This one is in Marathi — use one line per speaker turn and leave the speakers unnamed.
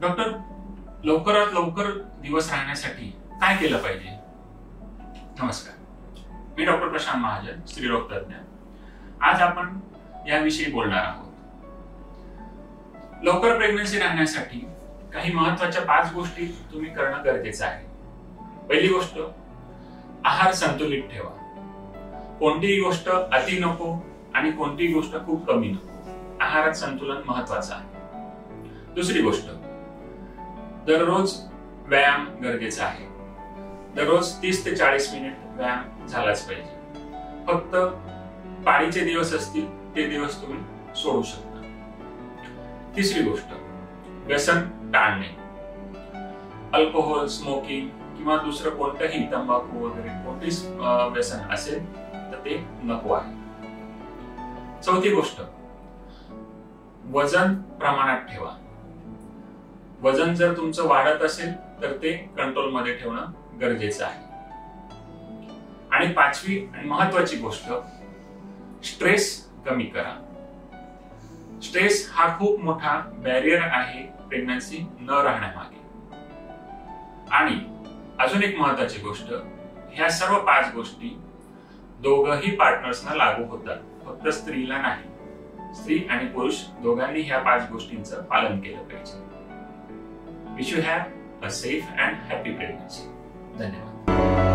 डॉक्टर, लवकरात लवकर दिवस राहण्यासाठी काय केलं पाहिजे? नमस्कार, मी डॉक्टर प्रशांत महाजन, स्त्रीरोग तज्ञ. आज आपण याविषयी बोलणार आहोत. लवकर प्रेग्नन्सी राहण्यासाठी काही महत्त्वाच्या 5 गोष्टी तुम्ही करणं गरजेचं आहे. पहिली गोष्ट, आहार संतुलित ठेवा. कोणतीही गोष्ट अति नको आणि कोणतीही गोष्ट खूप कमी नको. आहारात संतुलन महत्त्वाचं आहे. दुसरी गोष्ट, दररोज व्यायाम गरजेचा आहे. दररोज 30 ते 40 मिनिट व्यायाम झालाच पाहिजे. फक्त पाळीचे दिवस असतील ते दिवस तुम्ही सोडू शकता. तिसरी गोष्ट, व्यसन टाळणे. अल्कोहोल, स्मोकिंग किंवा दुसरं कोणतंही तंबाखू वगैरे कोणतेच व्यसन असेल तर ते नको आहे. चौथी गोष्ट, वजन प्रमाणात ठेवा. वजन जर तुमचं वाढत असेल तर ते कंट्रोल मध्ये ठेवणं गरजेचं आहे. आणि 5वी आणि महत्वाची गोष्ट, स्ट्रेस कमी करा. स्ट्रेस हा खूप मोठा बॅरियर आहे प्रेग्नन्सी न राहण्यामागे. आणि अजून एक महत्वाची गोष्ट, ह्या सर्व 5 गोष्टी दोघंही पार्टनर्सना लागू होतात, फक्त स्त्रीला नाही. स्त्री आणि पुरुष दोघांनी ह्या 5 गोष्टींचं पालन केलं पाहिजे. Wish you have a safe and happy pregnancy. धन्यवाद.